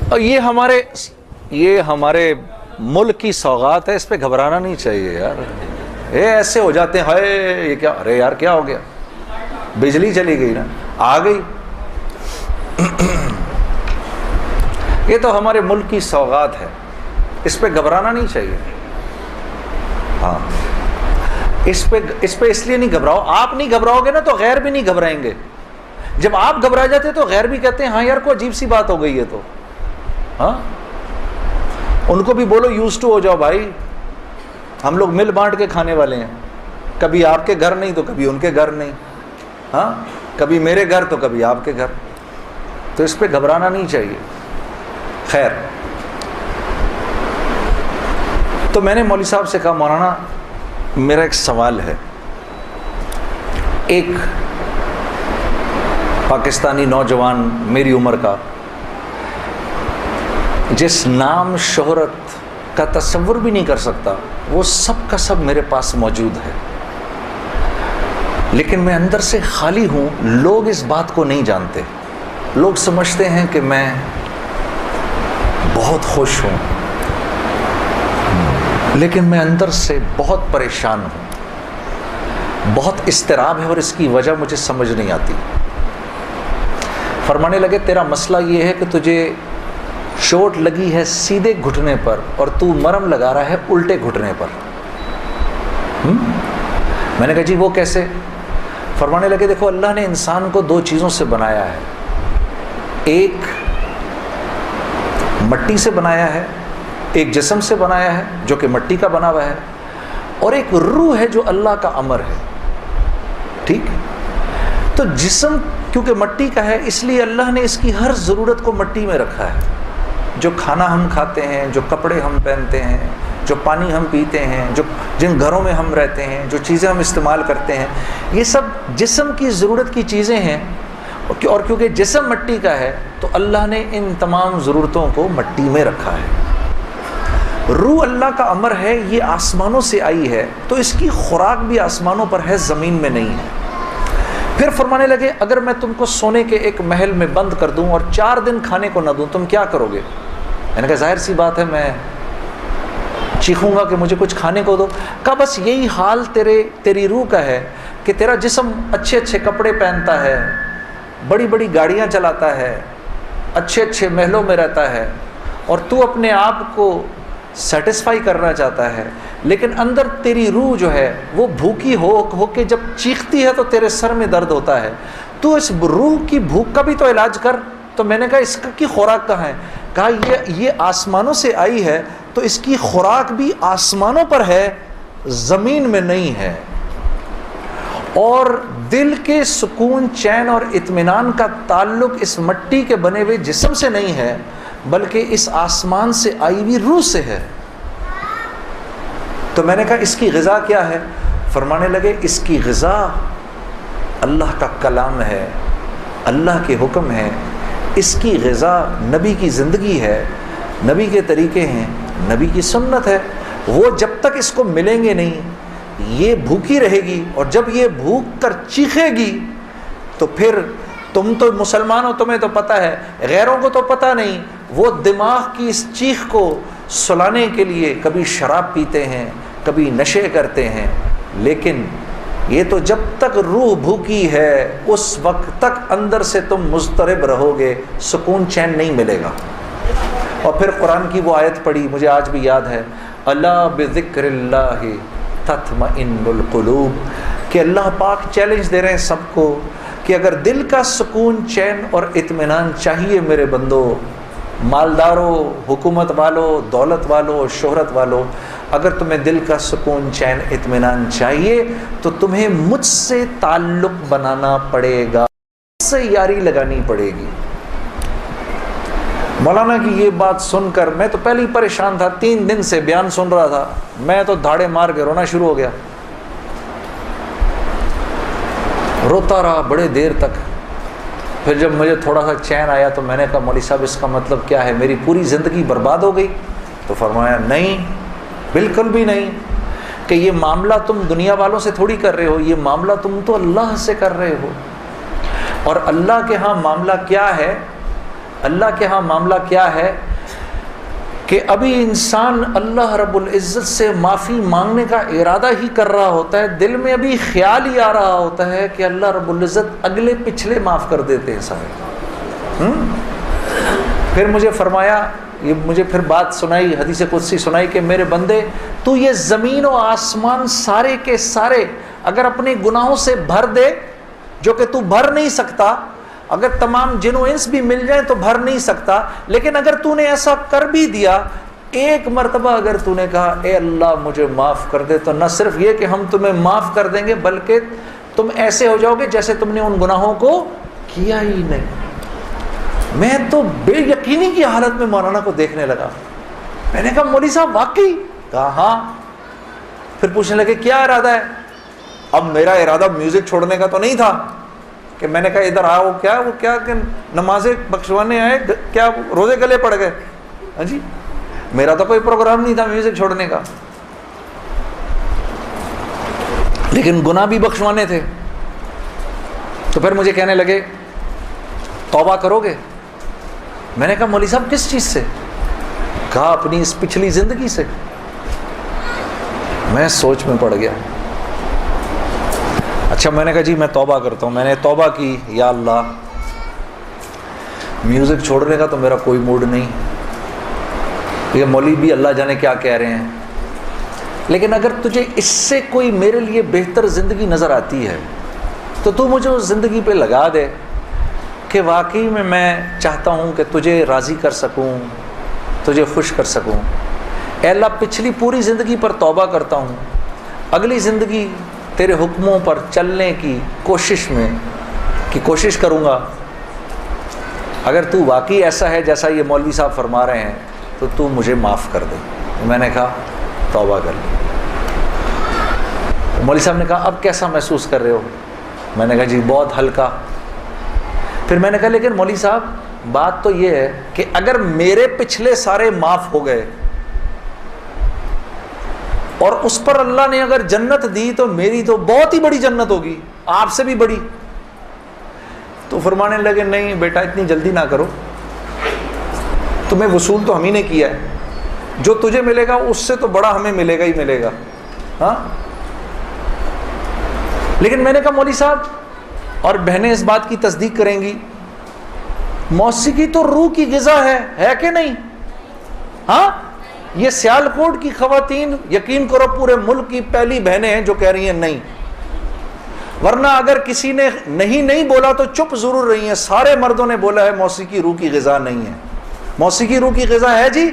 اور یہ ہمارے ملک کی سوغات ہے، اس پہ گھبرانا نہیں چاہیے یار۔ ایسے ہو جاتے ہیں، ہائے یہ کیا، ارے یار کیا ہو گیا، بجلی چلی گئی نا، آ گئی۔ یہ تو ہمارے ملک کی سوغات ہے، اس پہ گھبرانا نہیں چاہیے۔ ہاں اس پہ اس لیے نہیں گھبراؤ، آپ نہیں گھبراؤ گے نا تو غیر بھی نہیں گھبرائیں گے۔ جب آپ گھبرا جاتے تو غیر بھی کہتے ہیں ہاں یار کوئی عجیب سی بات ہو گئی ہے، تو ہاں ان کو بھی بولو یوز ٹو ہو جاؤ بھائی، ہم لوگ مل بانٹ کے کھانے والے ہیں، کبھی آپ کے گھر نہیں تو کبھی ان کے گھر نہیں، ہاں کبھی میرے گھر تو کبھی آپ کے گھر، تو اس پہ گھبرانا نہیں چاہیے۔ خیر، تو میں نے مولوی صاحب سے کہا مولانا میرا ایک سوال ہے، ایک پاکستانی نوجوان میری عمر کا، جس نام شہرت کا تصور بھی نہیں کر سکتا، وہ سب کا سب میرے پاس موجود ہے، لیکن میں اندر سے خالی ہوں۔ لوگ اس بات کو نہیں جانتے، لوگ سمجھتے ہیں کہ میں بہت خوش ہوں، لیکن میں اندر سے بہت پریشان ہوں، بہت اضطراب ہے، اور اس کی وجہ مجھے سمجھ نہیں آتی۔ فرمانے لگے تیرا مسئلہ یہ ہے کہ تجھے چوٹ لگی ہے سیدھے گھٹنے پر اور تو مرم لگا رہا ہے الٹے گھٹنے پر۔ میں نے کہا جی وہ کیسے؟ فرمانے لگے دیکھو اللہ نے انسان کو دو چیزوں سے بنایا ہے، ایک مٹی سے بنایا ہے، ایک جسم سے بنایا ہے جو کہ مٹی کا بنا ہوا ہے، اور ایک روح ہے جو اللہ کا امر ہے، ٹھیک؟ تو جسم کیونکہ مٹی کا ہے اس لیے اللہ نے اس کی ہر ضرورت کو مٹی میں رکھا ہے۔ جو کھانا ہم کھاتے ہیں، جو کپڑے ہم پہنتے ہیں، جو پانی ہم پیتے ہیں، جن گھروں میں ہم رہتے ہیں، جو چیزیں ہم استعمال کرتے ہیں، یہ سب جسم کی ضرورت کی چیزیں ہیں، اور کیونکہ جسم مٹی کا ہے تو اللہ نے ان تمام ضرورتوں کو مٹی میں رکھا ہے۔ روح اللہ کا امر ہے، یہ آسمانوں سے آئی ہے تو اس کی خوراک بھی آسمانوں پر ہے، زمین میں نہیں ہے۔ پھر فرمانے لگے اگر میں تم کو سونے کے ایک محل میں بند کر دوں اور 4 دن کھانے کو نہ دوں تم کیا کرو گے؟ میں نے کہا ظاہر سی بات ہے میں چیخوں گا کہ مجھے کچھ کھانے کو دو۔ کہا بس یہی حال تیری روح کا ہے کہ تیرا جسم اچھے اچھے کپڑے پہنتا ہے، بڑی بڑی گاڑیاں چلاتا ہے، اچھے اچھے محلوں میں رہتا ہے، اور تو اپنے آپ کو سیٹسفائی کرنا چاہتا ہے، لیکن اندر تیری روح جو ہے وہ بھوکی ہو کے جب چیختی ہے تو تیرے سر میں درد ہوتا ہے، تو اس روح کی بھوک کا بھی تو علاج کر۔ تو میں نے کہا اس کی خوراک کہاں ہے؟ کہا یہ آسمانوں سے آئی ہے تو اس کی خوراک بھی آسمانوں پر ہے، زمین میں نہیں ہے۔ اور دل کے سکون، چین اور اطمینان کا تعلق اس مٹی کے بنے ہوئے جسم سے نہیں ہے بلکہ اس آسمان سے آئی ہوئی روح سے ہے۔ تو میں نے کہا اس کی غذا کیا ہے؟ فرمانے لگے اس کی غذا اللہ کا کلام ہے، اللہ کے حکم ہے، اس کی غذا نبی کی زندگی ہے، نبی کے طریقے ہیں، نبی کی سنت ہے۔ وہ جب تک اس کو ملیں گے نہیں یہ بھوکی رہے گی، اور جب یہ بھوک کر چیخے گی تو پھر تم تو مسلمان ہو، تمہیں تو پتہ ہے، غیروں کو تو پتہ نہیں، وہ دماغ کی اس چیخ کو سلانے کے لیے کبھی شراب پیتے ہیں، کبھی نشے کرتے ہیں، لیکن یہ تو جب تک روح بھوکی ہے اس وقت تک اندر سے تم مضطرب رہو گے، سکون چین نہیں ملے گا۔ اور پھر قرآن کی وہ آیت پڑھی مجھے آج بھی یاد ہے، الا بذکر اللہ تطمئن القلوب، کہ اللہ پاک چیلنج دے رہے ہیں سب کو کہ اگر دل کا سکون، چین اور اطمینان چاہیے میرے بندو، مالداروں، حکومت والوں، دولت والوں، شہرت والوں، اگر تمہیں دل کا سکون، چین، اطمینان چاہیے تو تمہیں مجھ سے تعلق بنانا پڑے گا، مجھ سے یاری لگانی پڑے گی۔ مولانا کی یہ بات سن کر میں تو پہلے ہی پریشان تھا، 3 دن سے بیان سن رہا تھا، میں تو دھاڑے مار کے رونا شروع ہو گیا، روتا رہا بڑے دیر تک۔ پھر جب مجھے تھوڑا سا چین آیا تو میں نے کہا مولوی صاحب اس کا مطلب کیا ہے، میری پوری زندگی برباد ہو گئی؟ تو فرمایا نہیں، بالکل بھی نہیں، کہ یہ معاملہ تم دنیا والوں سے تھوڑی کر رہے ہو، یہ معاملہ تم تو اللہ سے کر رہے ہو۔ اور اللہ کے ہاں معاملہ کیا ہے؟ اللہ کے ہاں معاملہ کیا ہے کہ ابھی انسان اللہ رب العزت سے معافی مانگنے کا ارادہ ہی کر رہا ہوتا ہے، دل میں ابھی خیال ہی آ رہا ہوتا ہے کہ اللہ رب العزت اگلے پچھلے معاف کر دیتے ہیں سارے۔ پھر مجھے فرمایا، یہ مجھے پھر بات سنائی، حدیث قدسی سنائی کہ میرے بندے تو یہ زمین و آسمان سارے کے سارے اگر اپنے گناہوں سے بھر دے، جو کہ تو بھر نہیں سکتا، اگر تمام جن و انس بھی مل جائیں تو بھر نہیں سکتا، لیکن اگر تو نے ایسا کر بھی دیا، ایک مرتبہ اگر تو نے کہا اے اللہ مجھے معاف کر دے، تو نہ صرف یہ کہ ہم تمہیں معاف کر دیں گے بلکہ تم ایسے ہو جاؤ گے جیسے تم نے ان گناہوں کو کیا ہی نہیں۔ میں تو بے یقینی کی حالت میں مولانا کو دیکھنے لگا، میں نے کہا مولوی صاحب واقعی؟ کہا ہاں۔ پھر پوچھنے لگے کیا ارادہ ہے؟ اب میرا ارادہ میوزک چھوڑنے کا تو نہیں تھا کہ میں نے کہا ادھر آؤ، وہ کیا کہ نمازیں بخشوانے آئے، کیا روزے گلے پڑ گئے؟ ہاں جی، میرا تو کوئی پروگرام نہیں تھا میوزک چھوڑنے کا، لیکن گناہ بھی بخشوانے تھے۔ تو پھر مجھے کہنے لگے توبہ کرو گے؟ میں نے کہا مولوی صاحب کس چیز سے؟ کہا اپنی اس پچھلی زندگی سے۔ میں سوچ میں پڑ گیا۔ اچھا، میں نے کہا جی میں توبہ کرتا ہوں۔ میں نے توبہ کی، یا اللہ میوزک چھوڑنے کا تو میرا کوئی موڈ نہیں، یہ مولوی بھی اللہ جانے کیا کہہ رہے ہیں، لیکن اگر تجھے اس سے کوئی میرے لیے بہتر زندگی نظر آتی ہے تو تو مجھے اس زندگی پہ لگا دے کہ واقعی میں چاہتا ہوں کہ تجھے راضی کر سکوں، تجھے خوش کر سکوں۔ اے اللہ پچھلی پوری زندگی پر توبہ کرتا ہوں، اگلی زندگی تیرے حکموں پر چلنے کی کوشش کروں گا۔ اگر تو واقعی ایسا ہے جیسا یہ مولوی صاحب فرما رہے ہیں تو تو مجھے معاف کر دے۔ میں نے کہا توبہ کر لی۔ مولوی صاحب نے کہا اب کیسا محسوس کر رہے ہو؟ میں نے کہا جی بہت ہلکا۔ پھر میں نے کہا لیکن مولوی صاحب بات تو یہ ہے کہ اگر میرے پچھلے سارے معاف ہو گئے اور اس پر اللہ نے اگر جنت دی تو میری تو بہت ہی بڑی جنت ہوگی، آپ سے بھی بڑی۔ تو فرمانے لگے نہیں بیٹا اتنی جلدی نہ کرو، تمہیں وصول تو ہم ہی نے کیا ہے، جو تجھے ملے گا اس سے تو بڑا ہمیں ملے گا ہی ملے گا۔ ہاں، لیکن میں نے کہا مولوی صاحب، اور بہنیں اس بات کی تصدیق کریں گی، موسیقی تو روح کی غذا ہے کہ نہیں؟ ہاں، یہ سیالکوٹ کی خواتین یقین کرو پورے ملک کی پہلی بہنیں ہیں جو کہہ رہی ہیں نہیں، ورنہ اگر کسی نے نہیں بولا تو چپ ضرور رہی ہیں، سارے مردوں نے بولا ہے موسیقی روح کی غذا نہیں ہے۔ موسیقی روح کی غذا ہے جی؟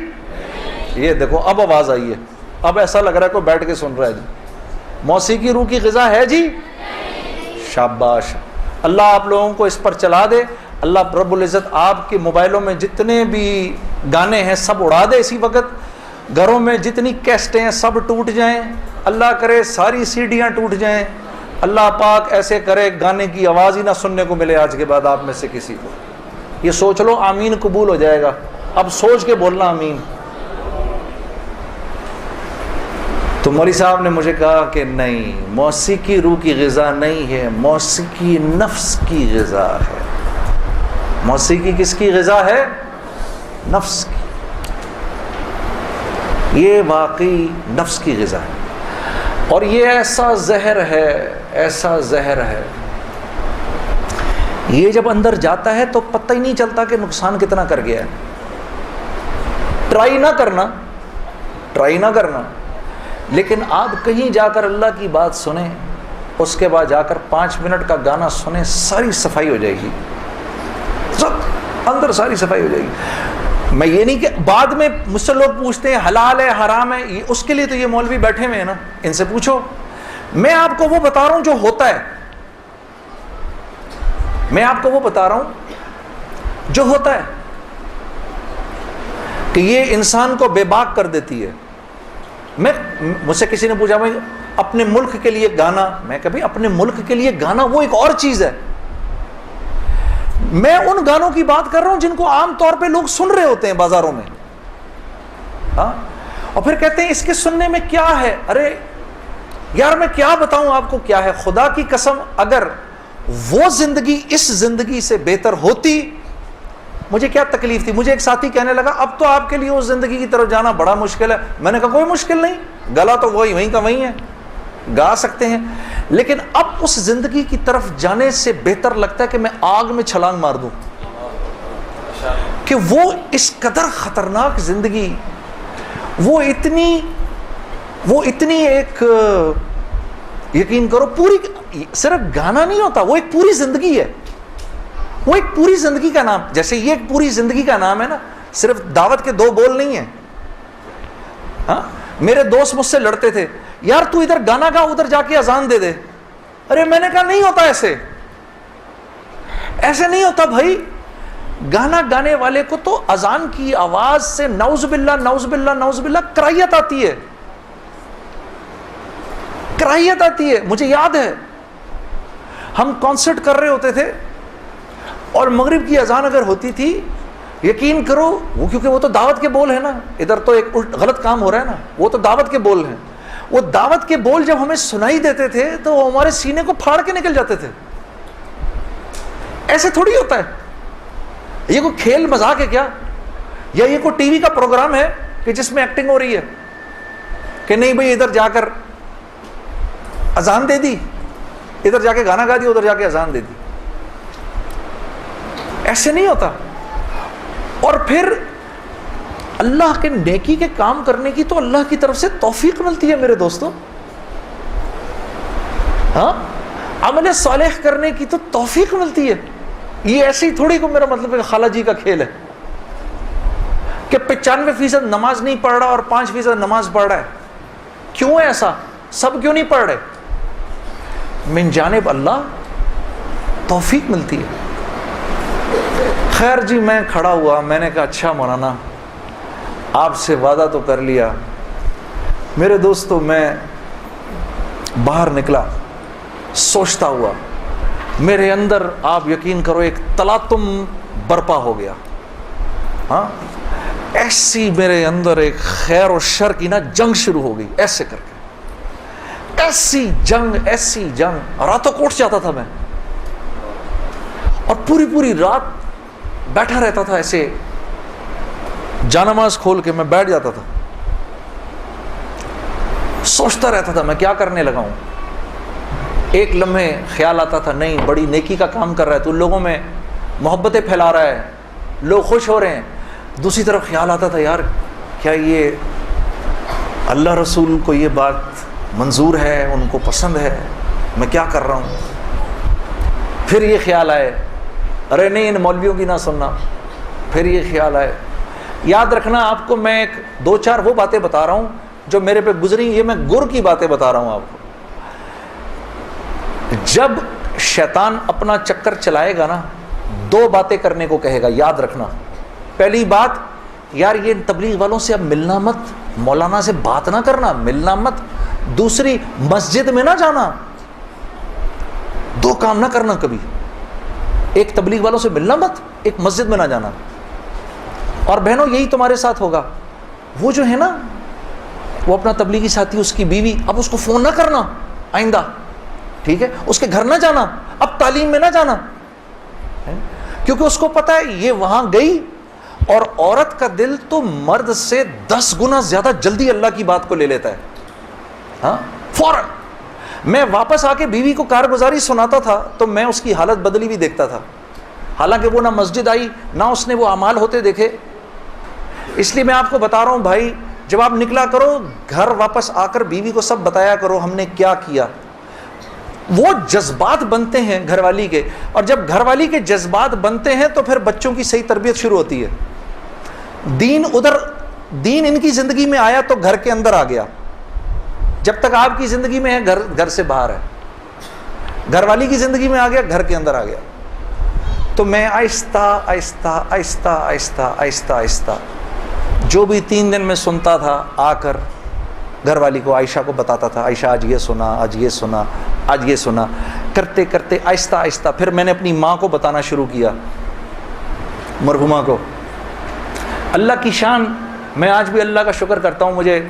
یہ دیکھو اب آواز آئی ہے، اب ایسا لگ رہا ہے کوئی بیٹھ کے سن رہا ہے جی۔ موسیقی روح کی غذا ہے جی؟ شاباش، اللہ آپ لوگوں کو اس پر چلا دے، اللہ رب العزت آپ کے موبائلوں میں جتنے بھی گانے ہیں سب اڑا دے اسی وقت، گھروں میں جتنی کیسٹیں ہیں سب ٹوٹ جائیں، اللہ کرے ساری سیڈیاں ٹوٹ جائیں، اللہ پاک ایسے کرے گانے کی آواز ہی نہ سننے کو ملے آج کے بعد آپ میں سے کسی کو۔ یہ سوچ لو، آمین قبول ہو جائے گا، اب سوچ کے بولنا آمین۔ تو مولوی صاحب نے مجھے کہا کہ نہیں، موسیقی روح کی غذا نہیں ہے، موسیقی نفس کی غذا ہے۔ موسیقی کس کی غذا ہے؟ نفس کی۔ یہ واقعی نفس کی غذا ہے، اور یہ ایسا زہر ہے، ایسا زہر ہے، یہ جب اندر جاتا ہے تو پتہ ہی نہیں چلتا کہ نقصان کتنا کر گیا ہے۔ ٹرائی نہ کرنا، لیکن آپ کہیں جا کر اللہ کی بات سنیں، اس کے بعد جا کر 5 منٹ کا گانا سنیں، ساری صفائی ہو جائے گی، سب اندر ساری صفائی ہو جائے گی۔ میں یہ نہیں کہ بعد میں مجھ سے لوگ پوچھتے ہیں حلال ہے حرام ہے، اس کے لیے تو یہ مولوی بیٹھے ہوئے ہیں نا، ان سے پوچھو۔ میں آپ کو وہ بتا رہا ہوں جو ہوتا ہے، میں آپ کو وہ بتا رہا ہوں جو ہوتا ہے۔ کہ یہ انسان کو بے باک کر دیتی ہے. مجھ سے کسی نے پوچھا بھائی اپنے ملک کے لیے گانا, میں کبھی اپنے ملک کے لیے گانا وہ ایک اور چیز ہے. میں ان گانوں کی بات کر رہا ہوں جن کو عام طور پہ لوگ سن رہے ہوتے ہیں بازاروں میں, ہاں, اور پھر کہتے ہیں اس کے سننے میں کیا ہے. ارے یار میں کیا بتاؤں آپ کو کیا ہے. خدا کی قسم اگر وہ زندگی اس زندگی سے بہتر ہوتی مجھے کیا تکلیف تھی. مجھے ایک ساتھی کہنے لگا اب تو آپ کے لیے اس زندگی کی طرف جانا بڑا مشکل ہے. میں نے کہا کوئی مشکل نہیں, گلا تو وہیں کا وہیں ہے, گا سکتے ہیں, لیکن اب اس زندگی کی طرف جانے سے بہتر لگتا ہے کہ میں آگ میں چھلانگ مار دوں, کہ وہ اس قدر خطرناک زندگی, وہ اتنی ایک, یقین کرو پوری, صرف گانا نہیں ہوتا, وہ ایک پوری زندگی ہے. وہ ایک پوری زندگی کا نام, جیسے یہ ایک پوری زندگی کا نام ہے نا, صرف دعوت کے 2 بول نہیں ہیں. ہاں, میرے دوست مجھ سے لڑتے تھے, یار تو ادھر گانا گا ادھر جا کے اذان دے دے. ارے میں نے کہا نہیں ہوتا ایسے نہیں ہوتا بھائی. گانا گانے والے کو تو اذان کی آواز سے نعوذ باللہ نعوذ باللہ نعوذ باللہ کراہیت آتی ہے, کراہیت آتی ہے. مجھے یاد ہے ہم کانسرٹ کر رہے ہوتے تھے اور مغرب کی اذان اگر ہوتی تھی, یقین کرو وہ, کیونکہ وہ تو دعوت کے بول ہیں نا, ادھر تو ایک غلط کام ہو رہا ہے نا, وہ تو دعوت کے بول ہیں. وہ دعوت کے بول جب ہمیں سنائی دیتے تھے تو وہ ہمارے سینے کو پھاڑ کے نکل جاتے تھے. ایسے تھوڑی ہوتا ہے, یہ کوئی کھیل مذاق ہے کیا, یا یہ کوئی ٹی وی کا پروگرام ہے کہ جس میں ایکٹنگ ہو رہی ہے کہ نہیں بھئی ادھر جا کر اذان دے دی, ادھر جا کے گانا گا دی, ادھر جا کے اذان دے دی. ایسے نہیں ہوتا. اور پھر اللہ کے نیکی کے کام کرنے کی تو اللہ کی طرف سے توفیق ملتی ہے میرے دوستوں. ہاں, عمل صالح کرنے کی تو توفیق ملتی ہے. یہ ایسی تھوڑی کو میرا مطلب ہے خالہ جی کا کھیل ہے کہ 95% نماز نہیں پڑھ رہا اور 5% نماز پڑھ رہا ہے. کیوں ہے ایسا؟ سب کیوں نہیں پڑھ رہے؟ من جانب اللہ توفیق ملتی ہے. خیر جی, میں کھڑا ہوا, میں نے کہا اچھا مولانا آپ سے وعدہ تو کر لیا. میرے دوستو میں باہر نکلا سوچتا ہوا, میرے اندر آپ یقین کرو ایک تلاطم برپا ہو گیا. ہاں, ایسی میرے اندر ایک خیر و شر کی نا جنگ شروع ہو گئی, ایسے کر کے ایسی جنگ, راتوں کو اٹھ جاتا تھا میں اور پوری رات بیٹھا رہتا تھا, ایسے جانماز کھول کے میں بیٹھ جاتا تھا, سوچتا رہتا تھا میں کیا کرنے لگا ہوں. ایک لمحے خیال آتا تھا نہیں بڑی نیکی کا کام کر رہا ہے تو لوگوں میں محبتیں پھیلا رہا ہے, لوگ خوش ہو رہے ہیں. دوسری طرف خیال آتا تھا یار کیا یہ اللہ رسول کو یہ بات منظور ہے, ان کو پسند ہے, میں کیا کر رہا ہوں. پھر یہ خیال آئے ارے نہیں ان مولویوں کی نہ سننا. پھر یہ خیال آئے, یاد رکھنا آپ کو میں 2-4 وہ باتیں بتا رہا ہوں جو میرے پہ گزری, یہ میں گر کی باتیں بتا رہا ہوں آپ کو. جب شیطان اپنا چکر چلائے گا نا 2 باتیں کرنے کو کہے گا, یاد رکھنا. پہلی بات, یار یہ تبلیغ والوں سے اب ملنا مت, مولانا سے بات نہ کرنا, ملنا مت. دوسری, مسجد میں نہ جانا. 2 کام نہ کرنا کبھی, ایک تبلیغ والوں سے ملنا مت, ایک مسجد میں نہ جانا. اور بہنوں یہی تمہارے ساتھ ہوگا. وہ جو ہے نا وہ اپنا تبلیغی ساتھی, اس کی بیوی, اب اس کو فون نہ کرنا آئندہ, ٹھیک ہے, اس کے گھر نہ جانا, اب تعلیم میں نہ جانا, کیونکہ اس کو پتا ہے یہ وہاں گئی اور عورت کا دل تو مرد سے 10 گنا زیادہ جلدی اللہ کی بات کو لے لیتا ہے. ہاں, فوراً. میں واپس آ کے بیوی کو کارگزاری سناتا تھا تو میں اس کی حالت بدلی بھی دیکھتا تھا, حالانکہ وہ نہ مسجد آئی نہ اس نے وہ اعمال ہوتے دیکھے. اس لیے میں آپ کو بتا رہا ہوں بھائی, جب آپ نکلا کرو گھر واپس آ کر بیوی کو سب بتایا کرو ہم نے کیا کیا. وہ جذبات بنتے ہیں گھر والی کے, اور جب گھر والی کے جذبات بنتے ہیں تو پھر بچوں کی صحیح تربیت شروع ہوتی ہے. دین ان کی زندگی میں آیا تو گھر کے اندر آ گیا, جب تک آپ کی زندگی میں ہے گھر سے باہر ہے. گھر والی کی زندگی میں آ گیا, گھر کے اندر آ گیا. تو میں آہستہ جو بھی 3 دن میں سنتا تھا آ کر گھر والی کو عائشہ کو بتاتا تھا، عائشہ آج یہ سنا، آج یہ سنا، آج یہ سنا، کرتے کرتے آہستہ آہستہ پھر میں نے اپنی ماں کو بتانا شروع کیا، مرحومہ کو۔ اللہ کی شان، میں آج بھی اللہ کا شکر کرتا ہوں، مجھے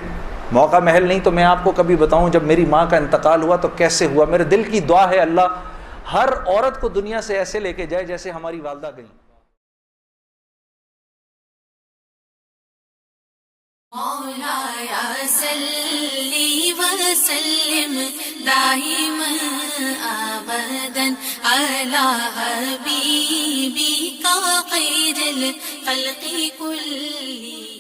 موقع محل نہیں تو میں آپ کو کبھی بتاؤں جب میری ماں کا انتقال ہوا تو کیسے ہوا۔ میرے دل کی دعا ہے اللہ ہر عورت کو دنیا سے ایسے لے کے جائے جیسے ہماری والدہ گئیں۔ مولاي صلي وسلم دائما ابدا على حبيبك خير الخلق كلهم